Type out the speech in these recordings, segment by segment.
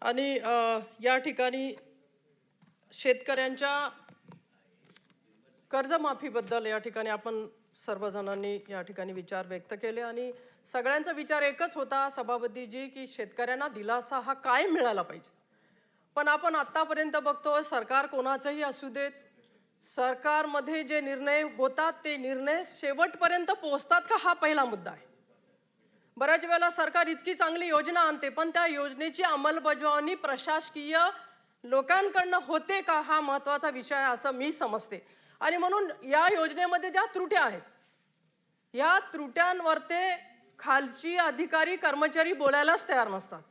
आणि या ठिकाणी शेतकऱ्यांच्या कर्जमाफीबद्दल या ठिकाणी आपण सर्वजणांनी या ठिकाणी विचार व्यक्त केले आणि सगळ्यांचा विचार एकच होता सभापतीजी की शेतकऱ्यांना दिलासा हा काय मिळाला पाहिजे। पण आपण आतापर्यंत बघतोय सरकार कोणाचंही असू देत, सरकारमध्ये जे निर्णय होतात ते निर्णय शेवटपर्यंत पोहोचतात का हा पहिला मुद्दा आहे। बऱ्याच वेळेला सरकार इतकी चांगली योजना आणते पण त्या योजनेची अंमलबजावणी प्रशासकीय लोकांकडून होते का हा महत्त्वाचा विषय आहे असं मी समजते। आणि म्हणून या योजनेमध्ये ज्या त्रुट्या आहेत या त्रुट्यांवर ते खालची अधिकारी कर्मचारी बोलायलाच तयार नसतात,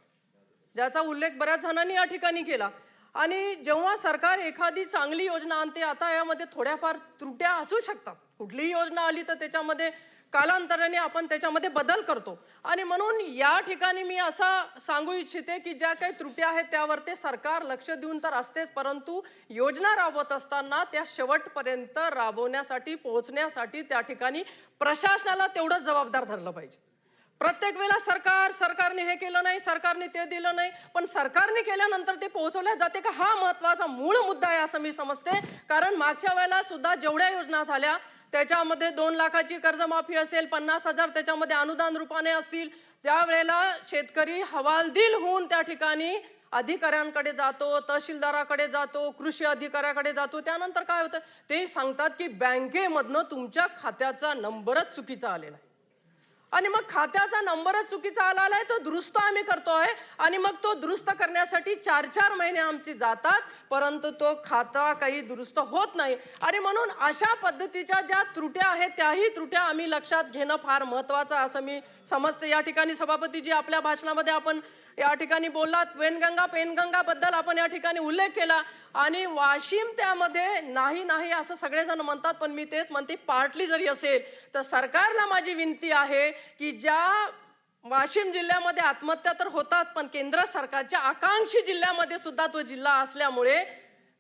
ज्याचा उल्लेख बऱ्याच जणांनी या ठिकाणी केला। आणि जेव्हा सरकार एखादी चांगली योजना आणते, आता यामध्ये थोड्याफार त्रुट्या असू शकतात, कुठलीही योजना आली तर त्याच्यामध्ये कालांतराने आपण त्याच्यामध्ये बदल करतो। आणि म्हणून या ठिकाणी मी असं सांगू इच्छिते की ज्या काही त्रुट्या आहेत त्यावर ते सरकार लक्ष देऊन तर असतेच, परंतु योजना राबवत असताना त्या शेवटपर्यंत राबवण्यासाठी पोहोचण्यासाठी त्या ठिकाणी प्रशासनाला तेवढंच जबाबदार धरलं पाहिजे। प्रत्येक वेळेला सरकारने हे केलं नाही, सरकारने ते दिलं नाही, पण सरकारने केल्यानंतर ते पोहोचवल्या जाते का हा महत्त्वाचा मूळ मुद्दा आहे असं मी समजते। कारण मागच्या वेळेला सुद्धा जेवढ्या योजना झाल्या त्याच्यामध्ये 2 लाखाची कर्जमाफी असेल, 50,000 त्याच्यामध्ये अनुदान रूपाने असतील, त्यावेळेला शेतकरी हवालदिल होऊन त्या ठिकाणी अधिकाऱ्यांकडे जातो, तहसीलदाराकडे जातो, कृषी अधिकाऱ्याकडे जातो। त्यानंतर काय होतं ते सांगतात की बँकेमधनं तुमच्या खात्याचा नंबरच चुकीचा आलेला आहे आणि मग खात्याचा नंबरच चुकीचा आलेला आहे, तो दुरुस्त आम्ही करतोय आणि मग तो दुरुस्त करण्यासाठी 4-4 महिने आमचे जातात, परंतु तो खाता काही दुरुस्त होत नाही। आणि म्हणून अशा पद्धतीच्या ज्या त्रुट्या आहेत त्याही त्रुट्या आम्ही लक्षात घेणं फार महत्त्वाचं असं मी समजते। या ठिकाणी सभापतीजी आपल्या भाषणामध्ये आपण या ठिकाणी बोललात, पेनगंगा बद्दल आपण या ठिकाणी उल्लेख केला आणि वाशिम त्यामध्ये नाही असं सगळेजण म्हणतात, पण मी तेच म्हणते पार्टली जरी असेल तर सरकारला माझी विनंती आहे की ज्या वाशिम जिल्ह्यामध्ये आत्महत्या तर होतात पण केंद्र सरकारच्या आकांक्षी जिल्ह्यामध्ये सुद्धा तो जिल्हा असल्यामुळे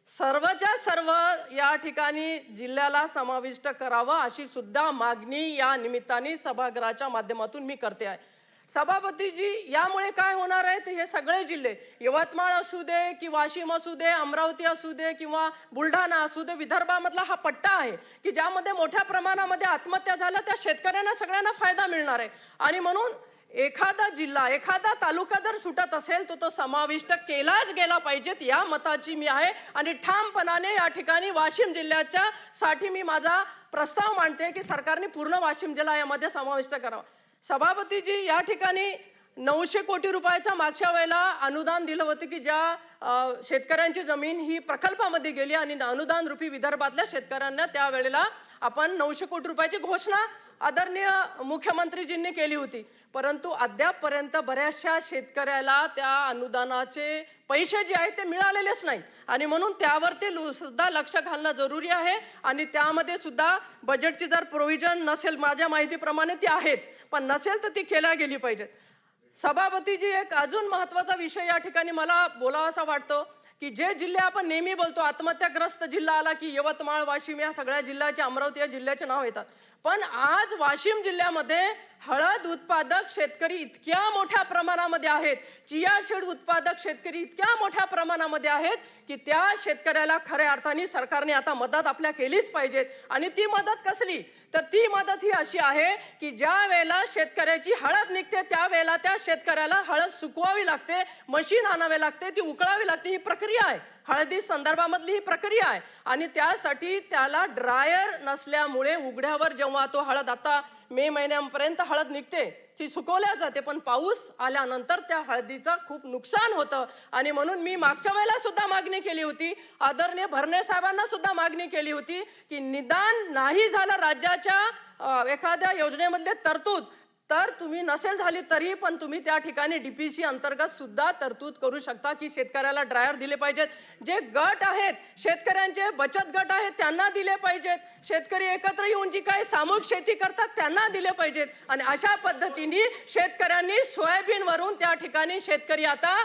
सर्वच्या सर्व या ठिकाणी जिल्ह्याला समाविष्ट करावं अशी सुद्धा मागणी या निमित्ताने सभागृहाच्या माध्यमातून मी करते आहे। सभापतीजी यामुळे काय होणार आहे ते हे सगळे जिल्हे, यवतमाळ असू दे की वाशिम असू दे, अमरावती असू दे किंवा बुलढाणा असू दे, विदर्भामधला हा पट्टा आहे की ज्यामध्ये मोठ्या प्रमाणामध्ये आत्महत्या झाल्या, त्या शेतकऱ्यांना सगळ्यांना फायदा मिळणार आहे। आणि म्हणून एखादा जिल्हा एखादा तालुका जर सुटत असेल तर तो समाविष्ट केलाच गेला पाहिजेत या मताची मी आहे आणि ठामपणाने या ठिकाणी वाशिम जिल्ह्याच्या साठी मी माझा प्रस्ताव मांडते की सरकारने पूर्ण वाशिम जिल्हा यामध्ये समाविष्ट करावा। सभापतीजी या ठिकाणी 900 कोटी रुपयाचा मागच्या वेळेला अनुदान दिलं होतं की ज्या शेतकऱ्यांची जमीन ही प्रकल्पामध्ये गेली आणि अनुदान रूपी विदर्भातल्या शेतकऱ्यांना त्यावेळेला आपण 900 कोटी रुपयाची घोषणा आदरणीय मुख्यमंत्रीजींनी केली होती, परंतु अद्यापपर्यंत बऱ्याचशा शेतकऱ्याला त्या अनुदानाचे पैसे जे आहेत ते मिळालेलेच नाही आणि म्हणून त्यावर ते सुद्धा लक्ष घालणं जरुरी आहे। आणि त्यामध्ये सुद्धा बजेटची जर प्रोव्हिजन नसेल, माझ्या माहितीप्रमाणे ती आहेच, पण नसेल तर ती केल्या गेली पाहिजे। सभापतीजी एक अजून महत्त्वाचा विषय या ठिकाणी मला बोलावासा वाटतो की जे जिल्हे आपण नेहमी बोलतो आत्महत्याग्रस्त जिल्हा आला की यवतमाळ, वाशिम या सगळ्या जिल्ह्याचे, अमरावती या जिल्ह्याचे नाव येतात, पण आज वाशिम जिल्ह्यामध्ये हळद उत्पादक शेतकरी इतक्या मोठ्या प्रमाणामध्ये आहेत, चिया सीड उत्पादक शेतकरी इतक्या मोठ्या प्रमाणामध्ये आहेत की त्या शेतकऱ्याला खऱ्या अर्थाने सरकारने आता मदत आपल्या केलीच पाहिजे। आणि ती मदत कसली तर ती मदत ही अशी आहे की ज्या वेळेला शेतकऱ्याची हळद निघते त्यावेळेला त्या शेतकऱ्याला हळद सुकवावी लागते, मशीन आणावे लागते, ती उकळावी लागते, ही प्रक्रिया आहे, हळदी संदर्भामधली ही प्रक्रिया आहे। आणि त्यासाठी त्याला ड्रायर नसल्यामुळे उघड्यावर जेव्हा तो हळद आता मे महिन्यापर्यंत हळद निघते ती सुकवल्या जाते, पण पाऊस आल्यानंतर त्या हळदीचं खूप नुकसान होतं। आणि म्हणून मी मागच्या वेळेला सुद्धा मागणी केली होती, आदरणीय भरणे साहेबांना सुद्धा मागणी केली होती की निदान नाही झालं राज्याच्या एखाद्या योजनेमधले तरतूद तर तुम्ही नसेल झाली तरी पण तुम्ही त्या ठिकाणी डीपीसी अंतर्गत सुद्धा तरतूद करू शकता की शेतकऱ्याला ड्रायर दिले पाहिजेत, जे गट आहेत शेतकऱ्यांचे बचत गट आहेत त्यांना दिले पाहिजेत, शेतकरी एकत्र येऊन जी काही सामूहिक शेती करतात त्यांना दिले पाहिजेत। आणि अशा पद्धतीने शेतकऱ्यांनी सोयाबीन वरून त्या ठिकाणी शेतकरी आता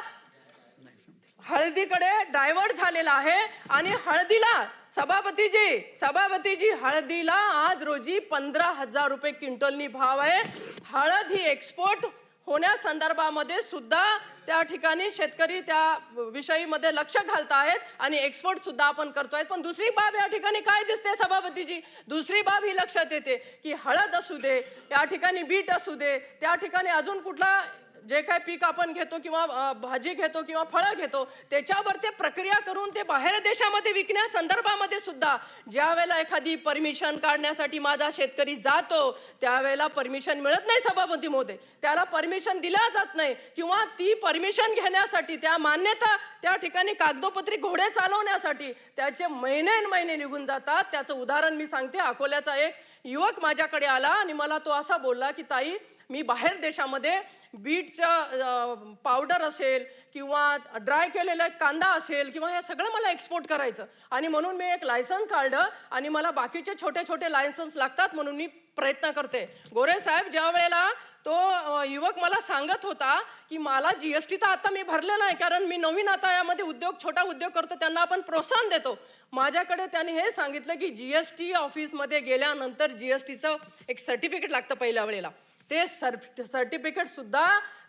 हळदीकडे डायव्हर्ट झालेला आहे आणि हळदीला सभापतीजी हळदीला आज रोजी 15,000 रुपये क्विंटलनी भाव आहे। हळद ही एक्सपोर्ट होण्यासंदर्भामध्ये सुद्धा त्या ठिकाणी शेतकरी त्या विषयीमध्ये लक्ष घालतायत आणि एक्सपोर्ट सुद्धा आपण करतोय. पण दुसरी बाब या ठिकाणी काय दिसते सभापतीजी, दुसरी बाब ही लक्षात येते की हळद असू दे, या ठिकाणी बीट असू दे, त्या ठिकाणी अजून कुठला जे काय पीक आपण घेतो किंवा भाजी घेतो किंवा फळं घेतो त्याच्यावर ते प्रक्रिया करून ते बाहेर देशामध्ये विकण्या संदर्भामध्ये सुद्धा ज्या वेळेला एखादी परमिशन काढण्यासाठी माझा शेतकरी जातो त्यावेळेला परमिशन मिळत नाही सभापती महोदय, त्याला परमिशन दिल्या जात नाही किंवा ती परमिशन घेण्यासाठी त्या मान्यता त्या ठिकाणी कागदोपत्री घोडे चालवण्यासाठी त्याचे महिने निघून जातात. त्याचं उदाहरण मी सांगते. अकोल्याचा एक युवक माझ्याकडे आला आणि मला तो असा बोलला की ताई मी बाहेर देशामध्ये बीटचं पावडर असेल किंवा ड्राय केलेला कांदा असेल किंवा हे सगळं मला एक्सपोर्ट करायचं आणि म्हणून मी एक लायसन्स काढलं आणि मला बाकीचे छोटे लायसन्स लागतात म्हणून मी प्रयत्न करते. गोरे साहेब ज्या वेळेला तो युवक मला सांगत होता की मला जीएसटी तर आता मी भरलेला आहे कारण मी नवीन आता यामध्ये छोटा उद्योग करतो त्यांना आपण प्रोत्साहन देतो. माझ्याकडे त्यांनी हे सांगितलं की जीएसटी ऑफिसमध्ये गेल्यानंतर जीएसटीचं एक सर्टिफिकेट लागतं पहिल्या वेळेला. ते सर्टिफिकेट सुद्धा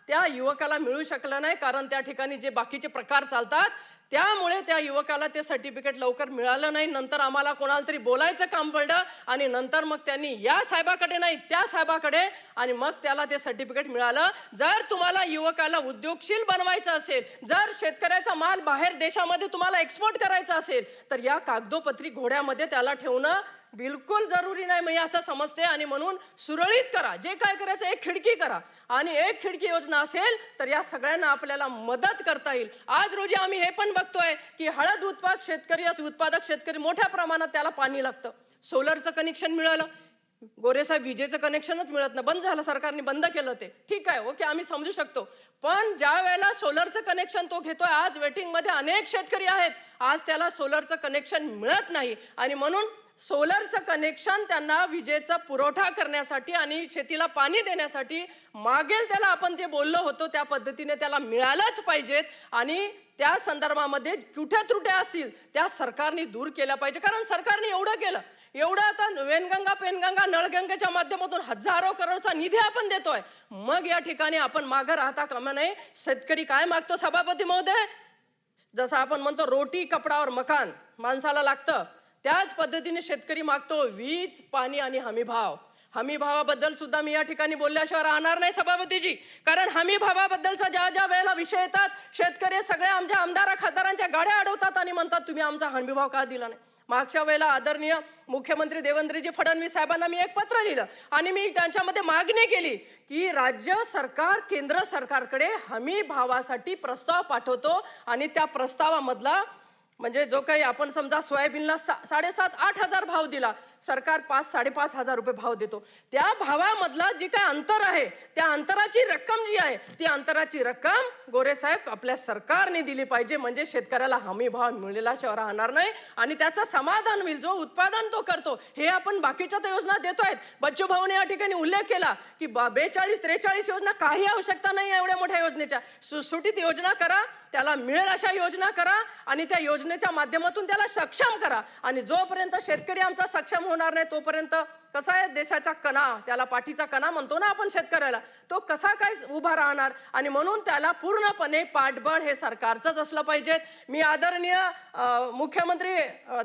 त्या युवकाला मिळू शकलं नाही कारण त्या ठिकाणी जे बाकीचे प्रकार चालतात त्यामुळे त्या युवकाला ते सर्टिफिकेट लवकर मिळालं नाही. नंतर आम्हाला कोणाला तरी बोलायचं काम पडलं आणि नंतर मग त्यांनी या साहेबाकडे नाही त्या साहेबाकडे आणि मग त्याला ते सर्टिफिकेट मिळालं. जर तुम्हाला युवकाला उद्योगशील बनवायचं असेल, जर शेतकऱ्याचा माल बाहेर देशामध्ये तुम्हाला एक्सपोर्ट करायचा असेल तर या कागदोपत्री घोड्यामध्ये त्याला ठेवणं बिलकुल जरुरी नाही मी असं समजते. आणि म्हणून सुरळीत करा, जे काय करायचं एक खिडकी करा आणि एक खिडकी योजना असेल तर या सगळ्यांना आपल्याला मदत करता येईल. आज रोजी आम्ही हे पण बघतोय की हळद उत्पादक शेतकरी मोठ्या प्रमाणात त्याला पाणी लागतं. सोलरचं कनेक्शन मिळालं, गोरेसाहेब विजेचं कनेक्शनच मिळत नाही, बंद झालं, सरकारने बंद केलं ते ठीक आहे, ओके आम्ही समजू शकतो. पण ज्या वेळेला सोलरचं कनेक्शन तो घेतोय, आज वेटिंग मध्ये अनेक शेतकरी आहेत, आज त्याला सोलरचं कनेक्शन मिळत नाही आणि म्हणून सोलरचं कनेक्शन त्यांना विजेचा पुरवठा करण्यासाठी आणि शेतीला पाणी देण्यासाठी मागेल त्याला आपण ते बोललो होतो त्या पद्धतीने त्याला मिळालंच पाहिजेत आणि त्या संदर्भामध्ये कुठे त्रुट्या असतील त्या सरकारने दूर केल्या पाहिजे. कारण सरकारने एवढं आता वेनगंगा पेनगंगा नळगंगेच्या माध्यमातून हजारो करोडचा निधी आपण देतोय, मग या ठिकाणी आपण मागं राहता कामा नये. शेतकरी काय मागतो सभापती महोदय, जसं आपण म्हणतो रोटी कपडावर मकान माणसाला लागतं त्याच पद्धतीने शेतकरी मागतो वीज पाणी आणि हमी भाव. हमी भावाबद्दल सुद्धा मी या ठिकाणी बोलल्याशिवाय राहणार नाही सभापतीजी, कारण हमी भावाबद्दलचा ज्या वेळेला विषय येतात शेतकरी सगळे आमच्या आमदार खासदारांच्या गाड्या अडवतात आणि म्हणतात तुम्ही आमचा हमी भाव का दिला नाही. मागच्या वेळेला आदरणीय मुख्यमंत्री देवेंद्रजी फडणवीस साहेबांना मी एक पत्र लिहिलं आणि मी त्यांच्यामध्ये मागणी केली की राज्य सरकार केंद्र सरकारकडे हमी भावासाठी प्रस्ताव पाठवतो आणि त्या प्रस्तावामधला म्हणजे जो काही आपण समजा सोयाबीनला 7,500-8,000 हजार भाव दिला, सरकार 5,000-5,500 रुपये भाव देतो, त्या भावामधला जी काय अंतर आहे त्या अंतराची रक्कम जी आहे ती अंतराची रक्कम गोरे साहेब आपल्या सरकारने दिली पाहिजे. म्हणजे शेतकऱ्याला हमी भाव मिळाल्याशिवाय राहणार नाही आणि त्याचं समाधान होईल. जो उत्पादन तो करतो हे आपण बाकीच्या तर योजना देतोय. बच्चू भाऊने या ठिकाणी उल्लेख केला की 42-43 योजना काही आवश्यकता नाही एवढ्या मोठ्या योजनेच्या. सुटसुटीत योजना करा, त्याला मिळेल अशा योजना करा आणि त्या योजनेच्या माध्यमातून त्याला सक्षम करा. आणि जोपर्यंत शेतकरी आमचा सक्षम होणार नाही तोपर्यंत कसा आहे देशाचा कणा, त्याला पाठीचा कणा म्हणतो ना आपण शेतकऱ्याला, तो कसा काय उभा राहणार. आणि म्हणून त्याला पूर्णपणे पाठबळ हे सरकारचंच असलं पाहिजे. मी आदरणीय मुख्यमंत्री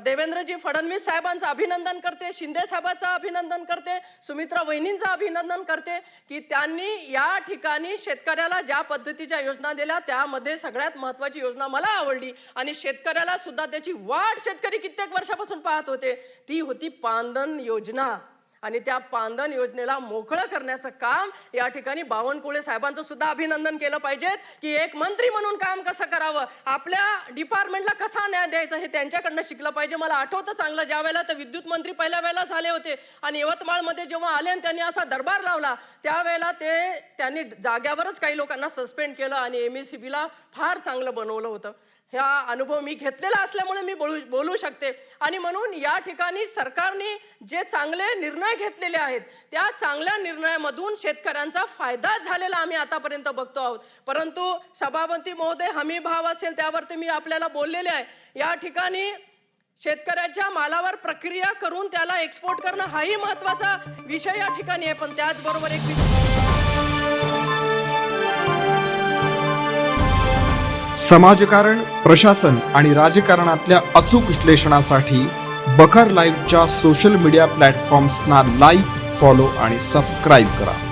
देवेंद्रजी फडणवीस साहेबांचं अभिनंदन करते, शिंदे साहेबांचं अभिनंदन करते, सुमित्रा वहिनींचं अभिनंदन करते की त्यांनी या ठिकाणी शेतकऱ्याला ज्या पद्धतीच्या योजना दिल्या त्यामध्ये सगळ्यात महत्त्वाची योजना मला आवडली आणि शेतकऱ्याला सुद्धा त्याची वाट शेतकरी कित्येक वर्षापासून पाहत होते, ती होती पांदन योजना. आणि त्या पांदन योजनेला मोकळं करण्याचं काम या ठिकाणी बावनकुळे साहेबांचं सुद्धा अभिनंदन केलं पाहिजे की एक मंत्री म्हणून काम कसं करावं, आपल्या डिपार्टमेंटला कसा न्याय द्यायचा हे त्यांच्याकडनं शिकलं पाहिजे. मला आठवतं चांगलं ज्या वेळेला तर विद्युत मंत्री पहिल्या वेळेला झाले होते आणि यवतमाळमध्ये जेव्हा आले आणि त्यांनी असा दरबार लावला त्यावेळेला त्यांनी जाग्यावरच काही लोकांना सस्पेंड केलं आणि MSEBला फार चांगलं बनवलं होतं. ह्या अनुभव मी घेतलेला असल्यामुळे मी बोलू शकते. आणि म्हणून या ठिकाणी सरकारने जे चांगले निर्णय घेतलेले आहेत त्या चांगल्या निर्णयामधून शेतकऱ्यांचा फायदा झालेला आम्ही आतापर्यंत बघतो आहोत. परंतु सभापती महोदय हमी भाव असेल त्यावरती मी आपल्याला बोललेले आहे. या ठिकाणी शेतकऱ्याच्या मालावर प्रक्रिया करून त्याला एक्सपोर्ट करणं हाही महत्त्वाचा विषय या ठिकाणी आहे. पण त्याचबरोबर एक समाजकारण, प्रशासन आणि राजकारणातल्या अचूक विश्लेषणासाठी बखर लाईव्हच्या सोशल मीडिया प्लॅटफॉर्म्सना लाईक, फॉलो आणि सबस्क्राईब करा.